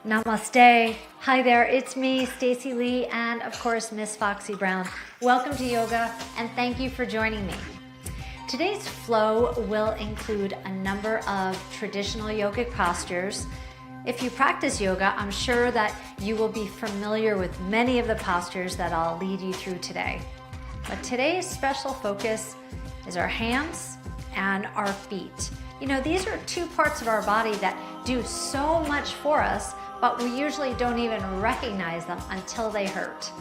Namaste. Hi there, it's me, Stacey Lei, and of course, Miss Foxy Brown. Welcome to yoga, and thank you for joining me. Today's flow will include a number of traditional yogic postures. If you practice yoga, I'm sure that you will be familiar with many of the postures that I'll lead you through today. But today's special focus is our hands and our feet. You know, these are two parts of our body that do so much for us, but we usually don't even recognize them until they hurt.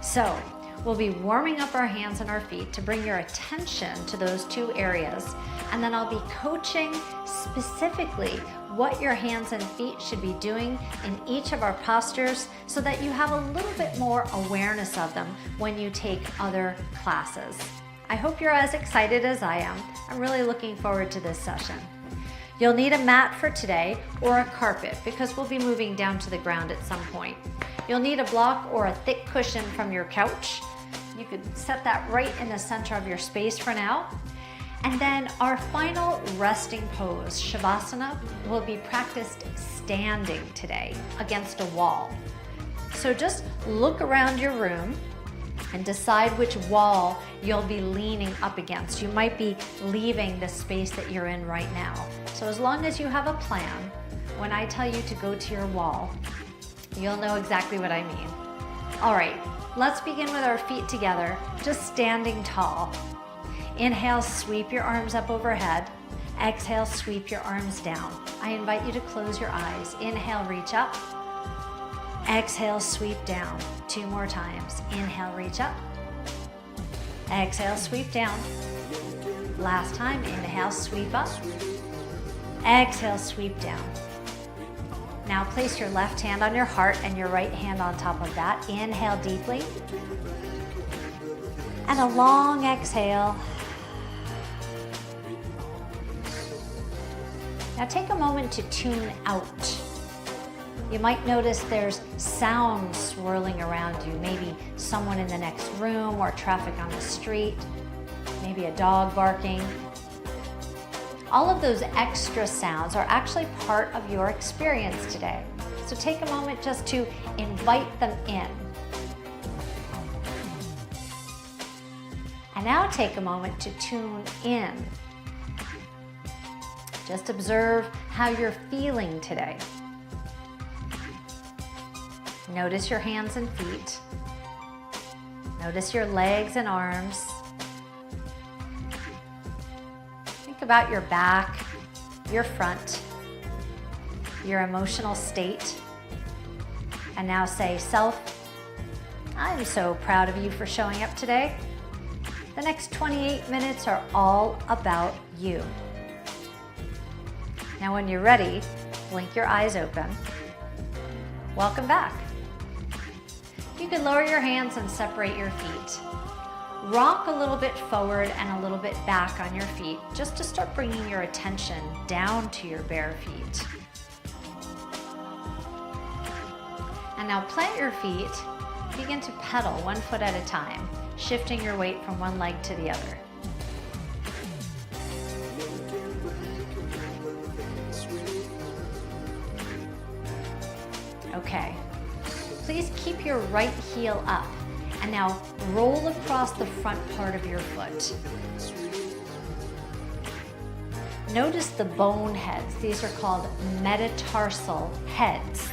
So we'll be warming up our hands and our feet to bring your attention to those two areas. And then I'll be coaching specifically what your hands and feet should be doing in each of our postures so that you have a little bit more awareness of them when you take other classes. I hope you're as excited as I am. I'm really looking forward to this session. You'll need a mat for today or a carpet because we'll be moving down to the ground at some point. You'll need a block or a thick cushion from your couch. You could set that right in the center of your space for now. And then our final resting pose, Shavasana, will be practiced standing today against a wall. So just look around your room and decide which wall you'll be leaning up against. You might be leaving the space that you're in right now. So as long as you have a plan, when I tell you to go to your wall, you'll know exactly what I mean. All right, let's begin with our feet together, just standing tall. Inhale, sweep your arms up overhead. Exhale, sweep your arms down. I invite you to close your eyes. Inhale, reach up. Exhale, sweep down. 2 more times. Inhale, reach up. Exhale, sweep down. Last time, inhale, sweep up. Exhale, sweep down. Now place your left hand on your heart and your right hand on top of that. Inhale deeply. And a long exhale. Now take a moment to tune out. You might notice there's sound swirling around you, maybe someone in the next room or traffic on the street, maybe a dog barking. All of those extra sounds are actually part of your experience today. So take a moment just to invite them in. And now take a moment to tune in. Just observe how you're feeling today. Notice your hands and feet. Notice your legs and arms. Think about your back, your front, your emotional state. And now say, self, I'm so proud of you for showing up today. The next 28 minutes are all about you. Now when you're ready, blink your eyes open. Welcome back. You can lower your hands and separate your feet. Rock a little bit forward and a little bit back on your feet just to start bringing your attention down to your bare feet. And now plant your feet. Begin to pedal 1 foot at a time, shifting your weight from one leg to the other. Okay. Please keep your right heel up and now roll across the front part of your foot. Notice the bone heads. These are called metatarsal heads,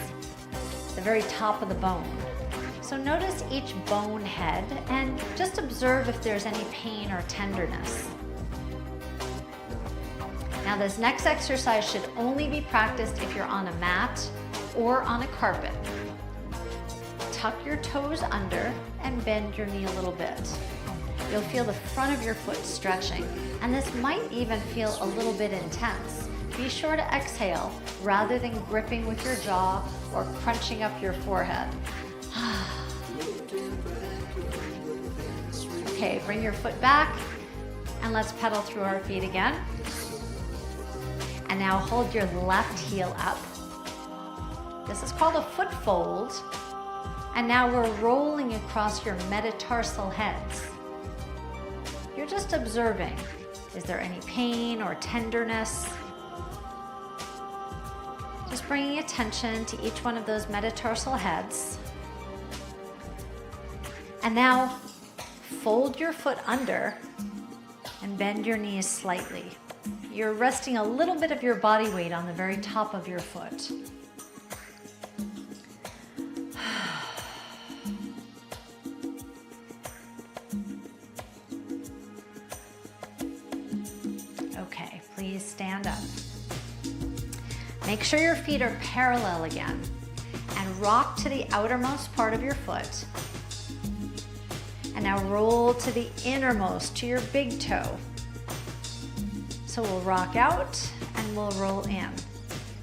the very top of the bone. So notice each bone head and just observe if there's any pain or tenderness. Now this next exercise should only be practiced if you're on a mat or on a carpet. Tuck your toes under and bend your knee a little bit. You'll feel the front of your foot stretching, and this might even feel a little bit intense. Be sure to exhale rather than gripping with your jaw or crunching up your forehead. Okay, bring your foot back and let's pedal through our feet again. And now hold your left heel up. This is called a foot fold. And now we're rolling across your metatarsal heads. You're just observing. Is there any pain or tenderness? Just bringing attention to each one of those metatarsal heads. And now fold your foot under and bend your knees slightly. You're resting a little bit of your body weight on the very top of your foot. Okay, please stand up. Make sure your feet are parallel again and rock to the outermost part of your foot. And now roll to the innermost, to your big toe. So we'll rock out and we'll roll in.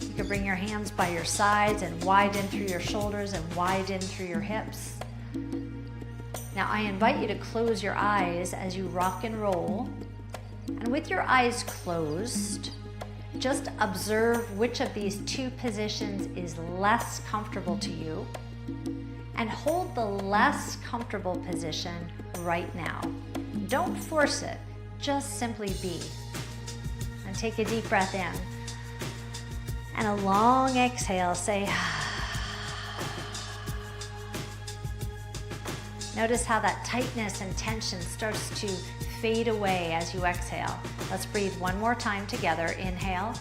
You can bring your hands by your sides and widen through your shoulders and widen through your hips. Now I invite you to close your eyes as you rock and roll. And with your eyes closed, just observe which of these two positions is less comfortable to you, and hold the less comfortable position right now. Don't force it, just simply be. And take a deep breath in. And a long exhale, say, notice how that tightness and tension starts to fade away as you exhale. Let's breathe one more time together. Inhale.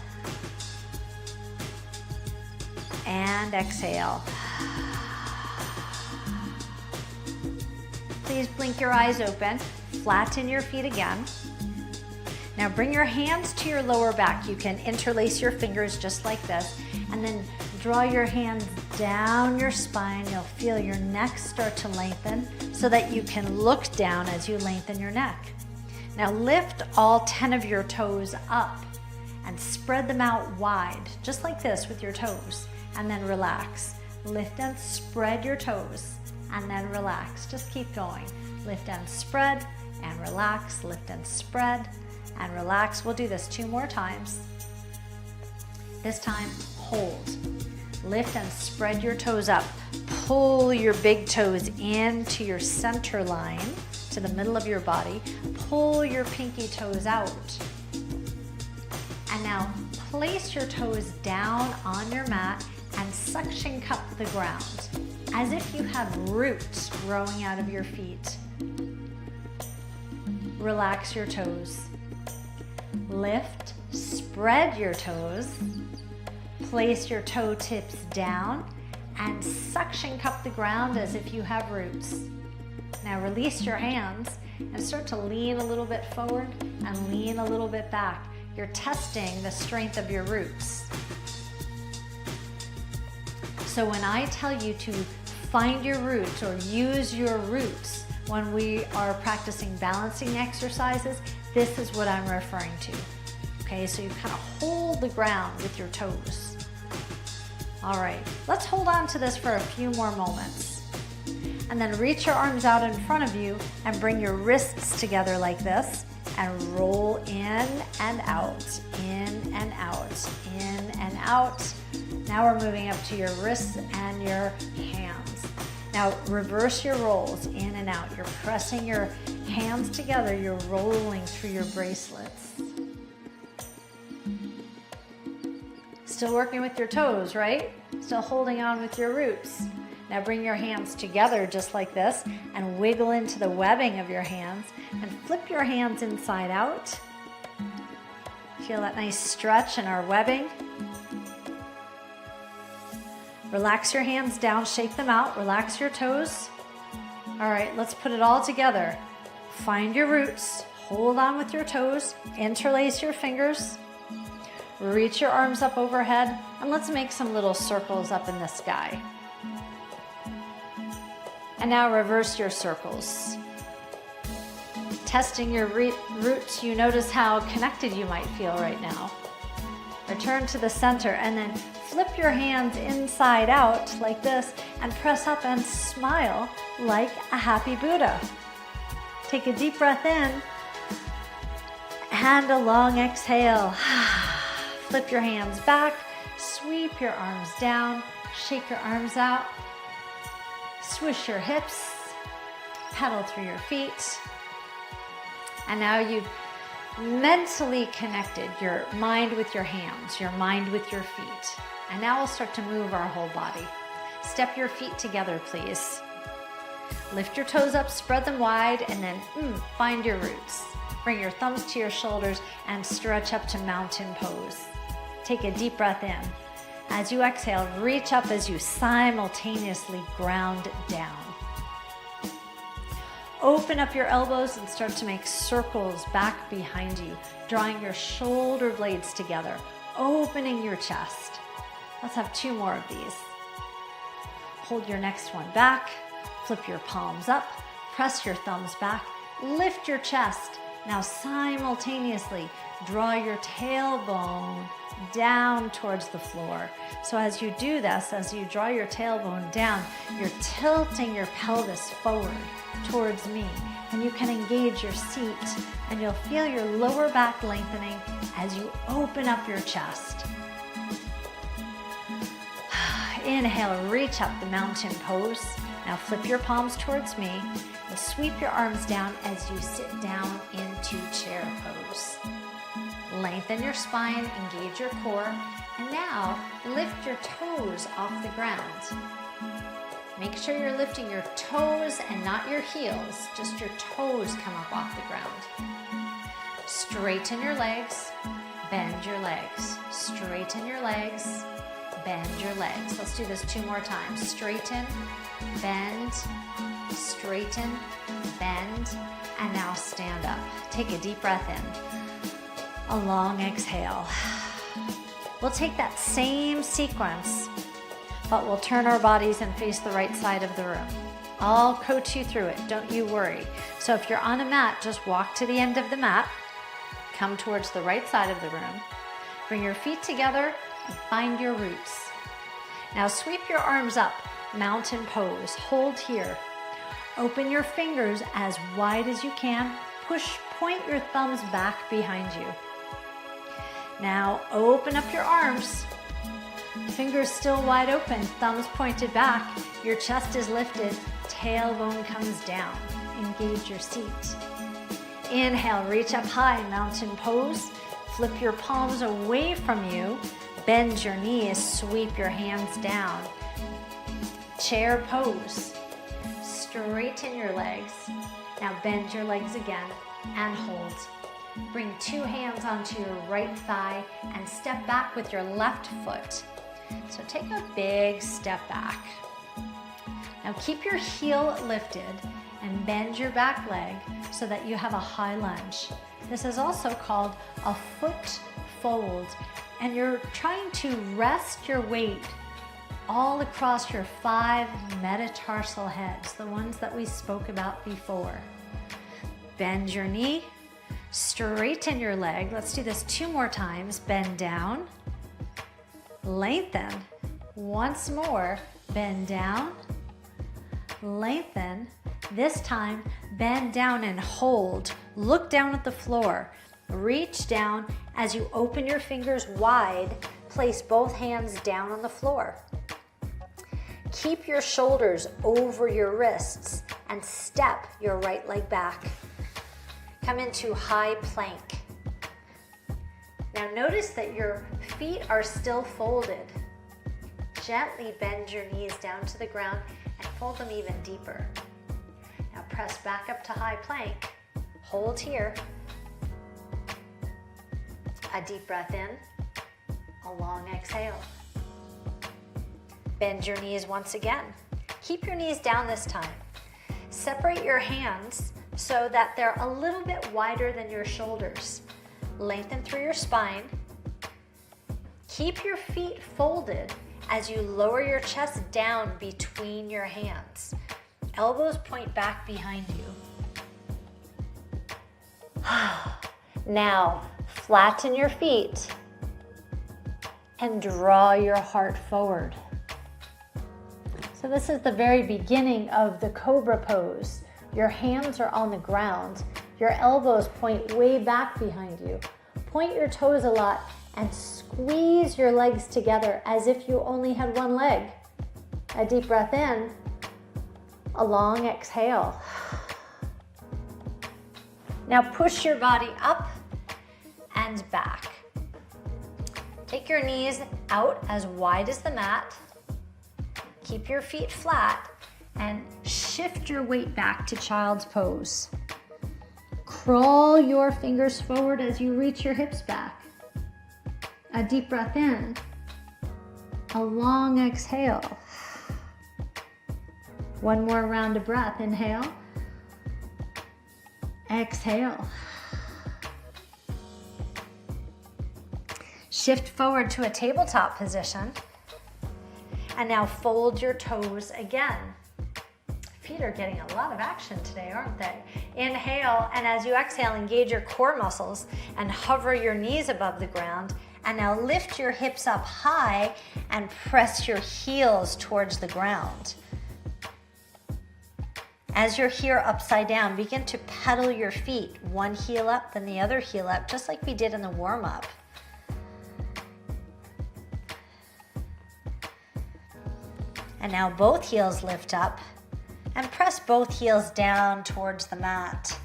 And exhale. Please blink your eyes open. Flatten your feet again. Now bring your hands to your lower back. You can interlace your fingers just like this, and then draw your hands down your spine. You'll feel your neck start to lengthen so that you can look down as you lengthen your neck. Now lift all 10 of your toes up and spread them out wide, just like this with your toes, and then relax. Lift and spread your toes, and then relax. Just keep going. Lift and spread and relax. Lift and spread and relax. We'll do this 2 more times. This time, hold. Lift and spread your toes up. Pull your big toes into your center line, to the middle of your body. Pull your pinky toes out. And now place your toes down on your mat and suction cup the ground, as if you have roots growing out of your feet. Relax your toes. Lift, spread your toes. Place your toe tips down and suction cup the ground as if you have roots. Now release your hands and start to lean a little bit forward and lean a little bit back. You're testing the strength of your roots. So when I tell you to find your roots or use your roots when we are practicing balancing exercises, this is what I'm referring to. Okay, so you kind of hold the ground with your toes. All right, let's hold on to this for a few more moments. And then reach your arms out in front of you and bring your wrists together like this and roll in and out, in and out, in and out. Now we're moving up to your wrists and your hands. Now reverse your rolls, in and out. You're pressing your hands together. You're rolling through your bracelets. Still working with your toes, right? Still holding on with your roots. Now bring your hands together just like this and wiggle into the webbing of your hands and flip your hands inside out. Feel that nice stretch in our webbing. Relax your hands down, shake them out, relax your toes. All right, let's put it all together. Find your roots, hold on with your toes, interlace your fingers, reach your arms up overhead, and let's make some little circles up in the sky. And now reverse your circles. Testing your roots, you notice how connected you might feel right now. Return to the center and then flip your hands inside out like this and press up and smile like a happy Buddha. Take a deep breath in and a long exhale. Flip your hands back, sweep your arms down, shake your arms out, swish your hips, pedal through your feet. And now you mentally connected, your mind with your hands, your mind with your feet. And now we'll start to move our whole body. Step your feet together, please. Lift your toes up, spread them wide, and then find your roots. Bring your thumbs to your shoulders and stretch up to mountain pose. Take a deep breath in. As you exhale, reach up as you simultaneously ground down. Open up your elbows and start to make circles back behind you, drawing your shoulder blades together, opening your chest. Let's have 2 more of these. Hold your next one back, flip your palms up, press your thumbs back, lift your chest. Now simultaneously draw your tailbone down towards the floor. So as you do this, as you draw your tailbone down, you're tilting your pelvis forward towards me, and you can engage your seat, and you'll feel your lower back lengthening as you open up your chest. Inhale, reach up, the mountain pose. Now flip your palms towards me and sweep your arms down as you sit down into chair pose. Lengthen your spine, engage your core, and now lift your toes off the ground. Make sure you're lifting your toes and not your heels, just your toes come up off the ground. Straighten your legs, bend your legs. Straighten your legs, bend your legs. Let's do this 2 more times. Straighten, bend, straighten, bend, and now stand up. Take a deep breath in. A long exhale. We'll take that same sequence, but we'll turn our bodies and face the right side of the room. I'll coach you through it, don't you worry. So if you're on a mat, just walk to the end of the mat, come towards the right side of the room, bring your feet together and find your roots. Now sweep your arms up, mountain pose, hold here. Open your fingers as wide as you can, point your thumbs back behind you. Now open up your arms. Fingers still wide open, thumbs pointed back. Your chest is lifted, tailbone comes down. Engage your seat. Inhale, reach up high, mountain pose. Flip your palms away from you. Bend your knees, sweep your hands down. Chair pose. Straighten your legs. Now bend your legs again and hold. Bring 2 hands onto your right thigh and step back with your left foot. So take a big step back. Now keep your heel lifted and bend your back leg so that you have a high lunge. This is also called a foot fold, and you're trying to rest your weight all across your 5 metatarsal heads, the ones that we spoke about before. Bend your knee, straighten your leg. Let's do this 2 more times. Bend down, lengthen. Once more, bend down, lengthen. This time, bend down and hold. Look down at the floor. Reach down as you open your fingers wide. Place both hands down on the floor. Keep your shoulders over your wrists and step your right leg back. Come into high plank. Now notice that your feet are still folded. Gently bend your knees down to the ground and fold them even deeper. Now press back up to high plank. Hold here. A deep breath in, a long exhale. Bend your knees once again. Keep your knees down this time. Separate your hands so that they're a little bit wider than your shoulders. Lengthen through your spine. Keep your feet folded as you lower your chest down between your hands. Elbows point back behind you. Now, flatten your feet and draw your heart forward. So this is the very beginning of the cobra pose. Your hands are on the ground. Your elbows point way back behind you. Point your toes a lot and squeeze your legs together as if you only had one leg. A deep breath in, a long exhale. Now push your body up and back. Take your knees out as wide as the mat. Keep your feet flat and shift your weight back to child's pose. Crawl your fingers forward as you reach your hips back. A deep breath in. A long exhale. One more round of breath. Inhale. Exhale. Shift forward to a tabletop position. And now fold your toes again. Feet are getting a lot of action today, aren't they? Inhale, and as you exhale, engage your core muscles and hover your knees above the ground. And now lift your hips up high and press your heels towards the ground. As you're here upside down, begin to pedal your feet, one heel up, then the other heel up, just like we did in the warm-up. And now both heels lift up and press both heels down towards the mat.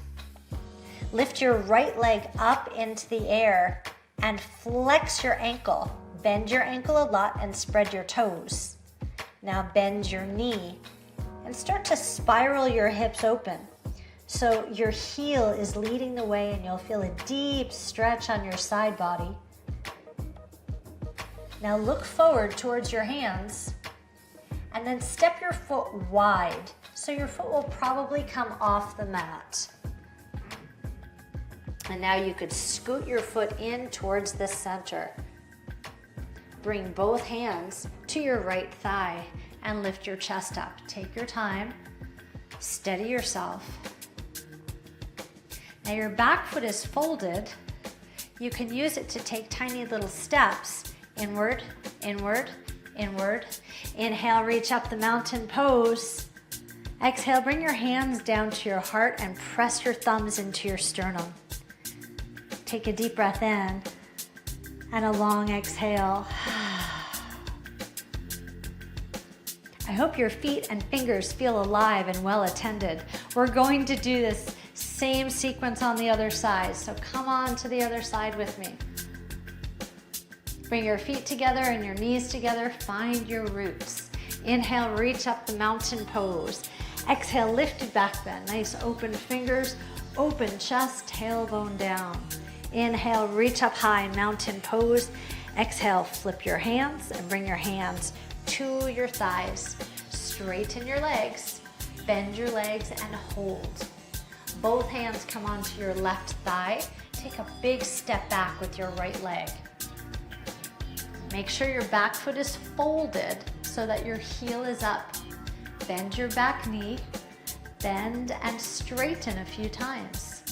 Lift your right leg up into the air and flex your ankle. Bend your ankle a lot and spread your toes. Now bend your knee and start to spiral your hips open. So your heel is leading the way and you'll feel a deep stretch on your side body. Now look forward towards your hands and then step your foot wide. So your foot will probably come off the mat. And now you could scoot your foot in towards the center. Bring both hands to your right thigh and lift your chest up. Take your time, steady yourself. Now your back foot is folded. You can use it to take tiny little steps. Inward, inward, inward. Inhale, reach up the mountain pose. Exhale, bring your hands down to your heart and press your thumbs into your sternum. Take a deep breath in and a long exhale. I hope your feet and fingers feel alive and well attended. We're going to do this same sequence on the other side, so come on to the other side with me. Bring your feet together and your knees together. Find your roots. Inhale, reach up the mountain pose. Exhale, lifted back bend. Nice open fingers, open chest, tailbone down. Inhale, reach up high, mountain pose. Exhale, flip your hands and bring your hands to your thighs. Straighten your legs, bend your legs and hold. Both hands come onto your left thigh. Take a big step back with your right leg. Make sure your back foot is folded so that your heel is up. Bend your back knee, bend and straighten a few times.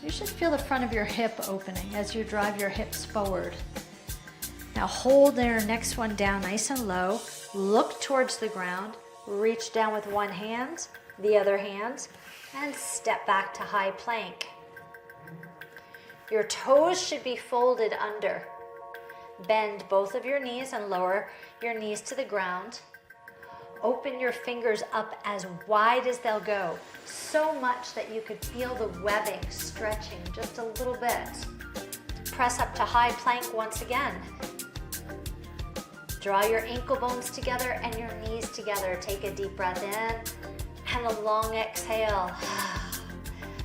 You should feel the front of your hip opening as you drive your hips forward. Now hold your next one down nice and low. Look towards the ground. Reach down with one hand, the other hand, and step back to high plank. Your toes should be folded under. Bend both of your knees and lower your knees to the ground. Open your fingers up as wide as they'll go, so much that you could feel the webbing stretching just a little bit. Press up to high plank once again. Draw your ankle bones together and your knees together. Take a deep breath in and a long exhale.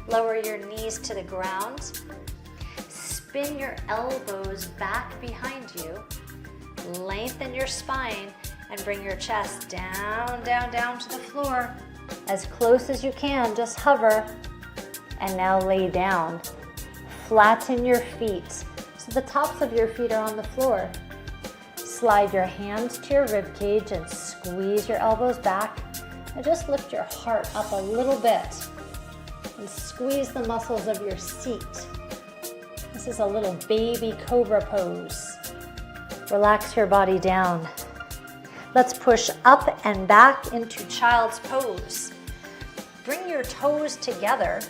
Lower your knees to the ground. Spin your elbows back behind you. Lengthen your spine and bring your chest down, down, down to the floor. As close as you can, just hover. And now lay down. Flatten your feet so the tops of your feet are on the floor. Slide your hands to your rib cage and squeeze your elbows back. And just lift your heart up a little bit. And squeeze the muscles of your seat. This is a little baby cobra pose. Relax your body down. Let's push up and back into child's pose. Bring your toes together,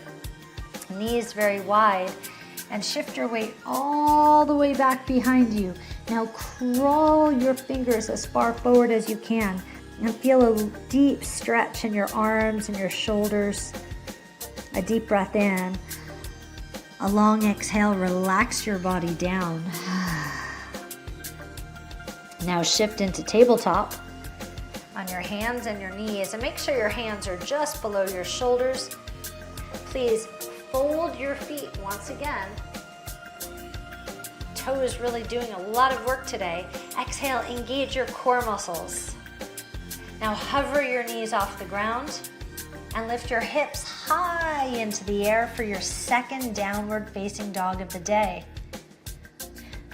knees very wide, and shift your weight all the way back behind you. Now crawl your fingers as far forward as you can and feel a deep stretch in your arms and your shoulders. A deep breath in, A long exhale, relax your body down. Now shift into tabletop on your hands and your knees, and make sure your hands are just below your shoulders. Please fold your feet once again. Toes really doing a lot of work today. Exhale, engage your core muscles. Now hover your knees off the ground and lift your hips high into the air for your second downward facing dog of the day.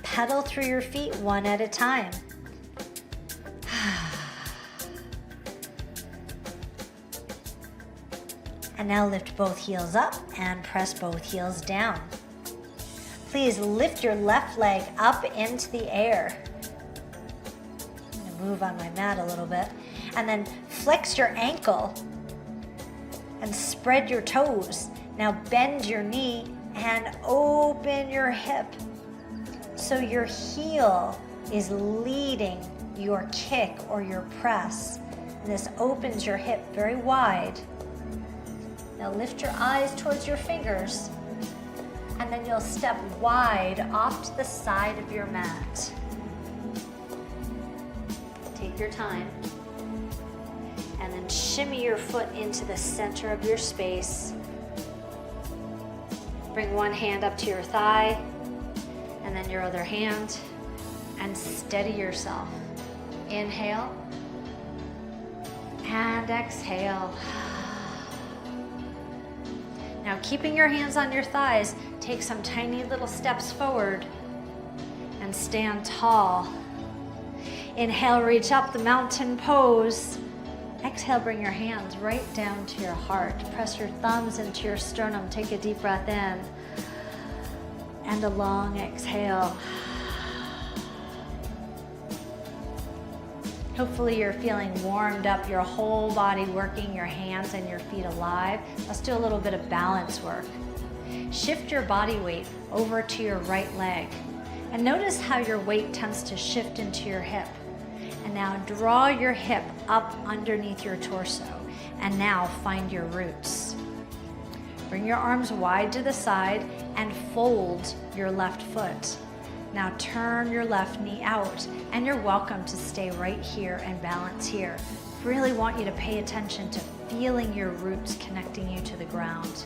Pedal through your feet one at a time. And now lift both heels up and press both heels down. Please lift your left leg up into the air. I'm going to move on my mat a little bit. And then flex your ankle and spread your toes. Now bend your knee and open your hip. So your heel is leading your kick or your press. And this opens your hip very wide. Now lift your eyes towards your fingers, and then you'll step wide off to the side of your mat. Take your time, and then shimmy your foot into the center of your space. Bring one hand up to your thigh, and then your other hand, and steady yourself. Inhale, and exhale. Now keeping your hands on your thighs, take some tiny little steps forward and stand tall. Inhale, reach up, the mountain pose. Exhale, bring your hands right down to your heart. Press your thumbs into your sternum. Take a deep breath in and a long exhale. Hopefully you're feeling warmed up, your whole body working, your hands and your feet alive. Let's do a little bit of balance work. Shift your body weight over to your right leg. And notice how your weight tends to shift into your hip. And now draw your hip up underneath your torso. And now find your roots. Bring your arms wide to the side and fold your left foot. Now turn your left knee out, and you're welcome to stay right here and balance here. Really want you to pay attention to feeling your roots connecting you to the ground.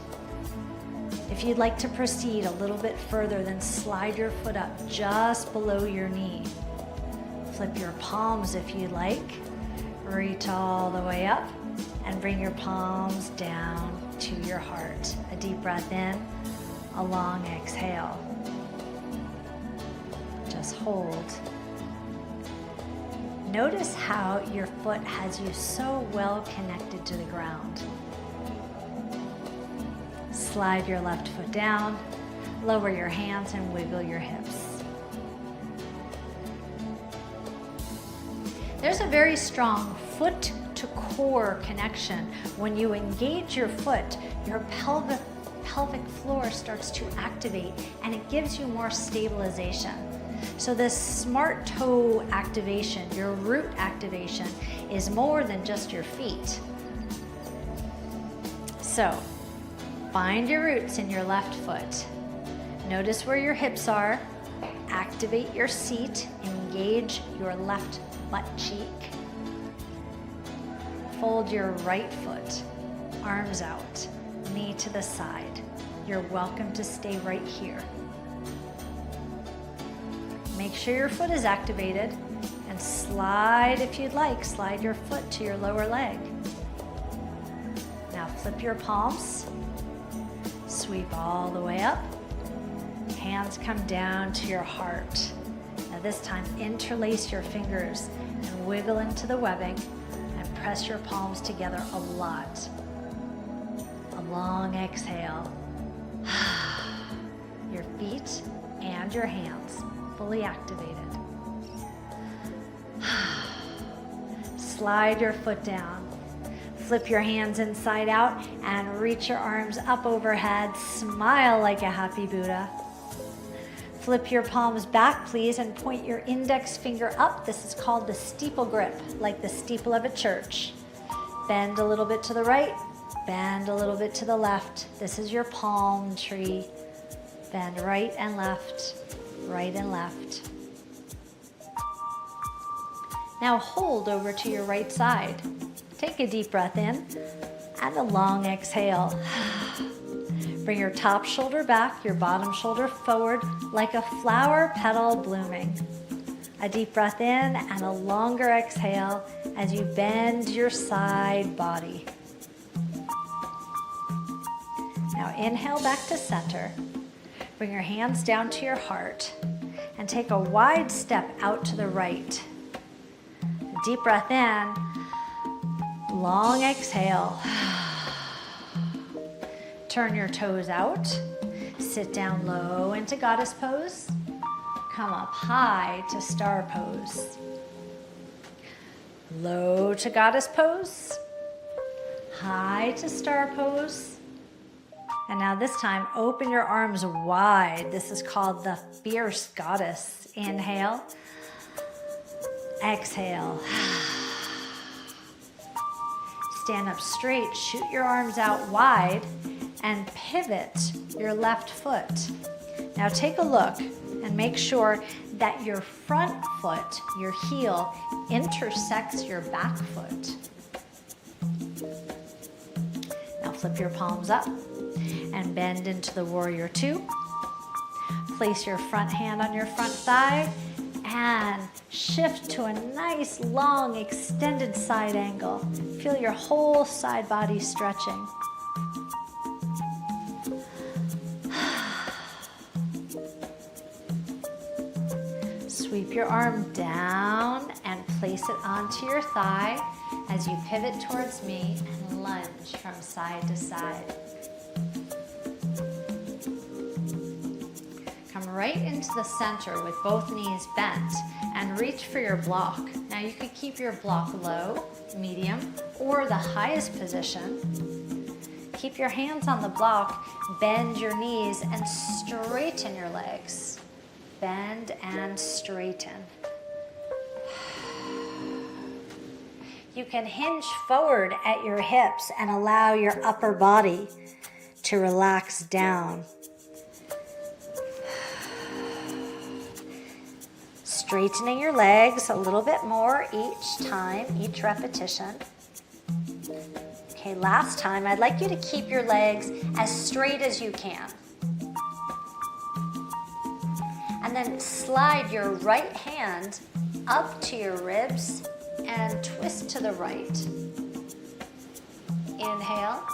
If you'd like to proceed a little bit further, then slide your foot up just below your knee. Flip your palms if you'd like. Reach all the way up and bring your palms down to your heart. A deep breath in, a long exhale. Just hold. Notice how your foot has you so well connected to the ground. Slide your left foot down, lower your hands and wiggle your hips. There's a very strong foot to core connection. When you engage your foot, your pelvic floor starts to activate and it gives you more stabilization. So this smart toe activation, your root activation, is more than just your feet. So find your roots in your left foot. Notice where your hips are. Activate your seat. Engage your left butt cheek. Fold your right foot. Arms out. Knee to the side. You're welcome to stay right here. Make sure your foot is activated and slide if you'd like. Slide your foot to your lower leg. Now flip your palms. Sweep all the way up. Hands come down to your heart. Now this time interlace your fingers and wiggle into the webbing and press your palms together a lot. A long exhale. Your feet and your hands fully activated. Slide your foot down. Flip your hands inside out and reach your arms up overhead. Smile like a happy Buddha. Flip your palms back, please, and point your index finger up. This is called the steeple grip, like the steeple of a church. Bend a little bit to the right, bend a little bit to the left. This is your palm tree. Bend right and left, right and left. Now hold over to your right side. Take a deep breath in and a long exhale. Bring your top shoulder back, your bottom shoulder forward like a flower petal blooming. A deep breath in and a longer exhale as you bend your side body. Now inhale back to center. Bring your hands down to your heart and take a wide step out to the right. Deep breath in, long exhale. Turn your toes out, sit down low into goddess pose, come up high to star pose. Low to goddess pose, high to star pose. And now this time, open your arms wide. This is called the fierce goddess. Inhale, exhale. Stand up straight, shoot your arms out wide, and pivot your left foot. Now take a look and make sure that your front foot, your heel, intersects your back foot. Now flip your palms up and bend into the warrior two. Place your front hand on your front thigh and shift to a nice long extended side angle. Feel your whole side body stretching. Sweep your arm down and place it onto your thigh as you pivot towards me and lunge from side to side. Come right into the center with both knees bent and reach for your block. Now you could keep your block low, medium, or the highest position. Keep your hands on the block, bend your knees and straighten your legs. Bend and straighten. You can hinge forward at your hips and allow your upper body to relax down. Straightening your legs a little bit more each time, each repetition. Okay, last time, I'd like you to keep your legs as straight as you can. And then slide your right hand up to your ribs and twist to the right. Inhale.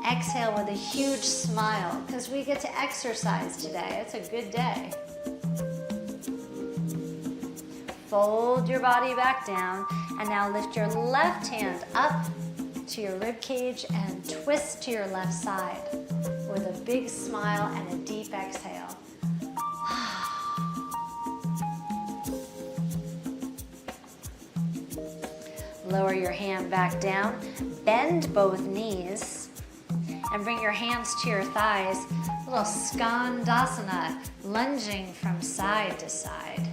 Exhale with a huge smile because we get to exercise today. It's a good day. Fold your body back down and now lift your left hand up to your rib cage and twist to your left side with a big smile and a deep exhale. Lower your hand back down, bend both knees, and bring your hands to your thighs. A little skandasana, lunging from side to side.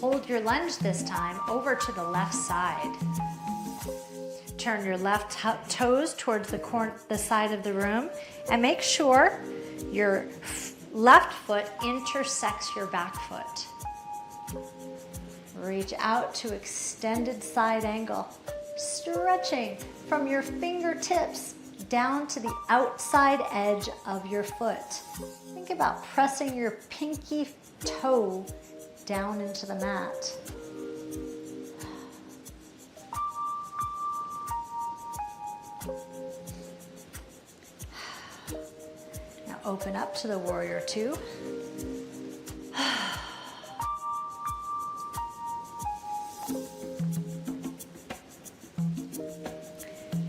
Hold your lunge this time over to the left side. Turn your left toes towards the side of the room and make sure your left foot intersects your back foot. Reach out to extended side angle, stretching from your fingertips down to the outside edge of your foot. Think about pressing your pinky toe down into the mat. Now open up to the warrior two.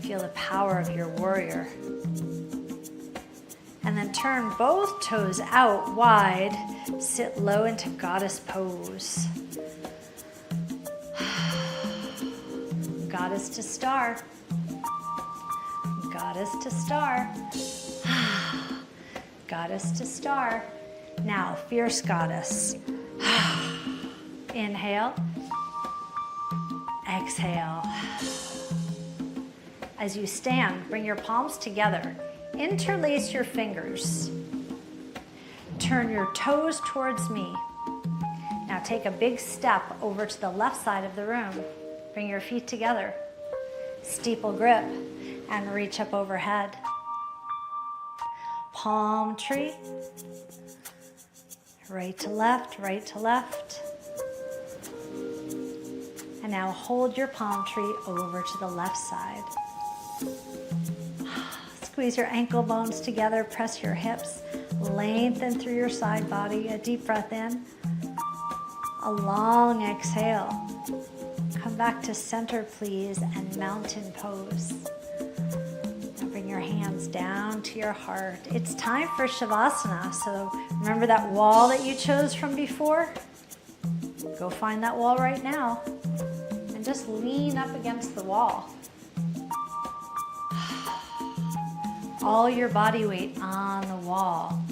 Feel the power of your warrior. And then turn both toes out wide. Sit low into goddess pose. Goddess to star. Goddess to star. Goddess to star. Now, fierce goddess. Inhale. Exhale. As you stand, bring your palms together. Interlace your fingers. Turn your toes towards me. Now take a big step over to the left side of the room. Bring your feet together. Steeple grip and reach up overhead. Palm tree. Right to left, right to left. And now hold your palm tree over to the left side. Squeeze your ankle bones together, press your hips, lengthen through your side body. A deep breath in, a long exhale. Come back to center, please, and mountain pose. Now bring your hands down to your heart. It's time for Shavasana. So remember that wall that you chose from before? Go find that wall right now and just lean up against the wall. All your body weight on the wall.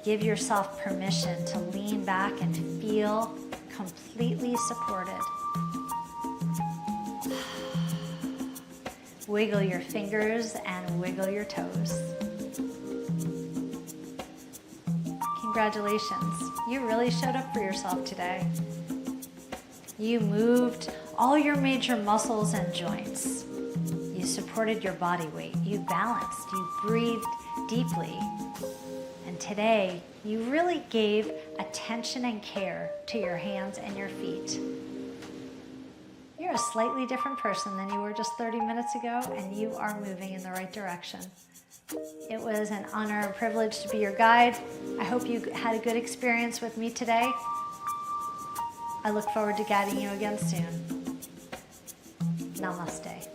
Give yourself permission to lean back and feel completely supported. Wiggle your fingers and wiggle your toes. Congratulations, you really showed up for yourself today. You moved all your major muscles and joints. You supported your body weight. You balanced. You breathed deeply. And today, you really gave attention and care to your hands and your feet. You're a slightly different person than you were just 30 minutes ago, and you are moving in the right direction. It was an honor and privilege to be your guide. I hope you had a good experience with me today. I look forward to guiding you again soon. Namaste.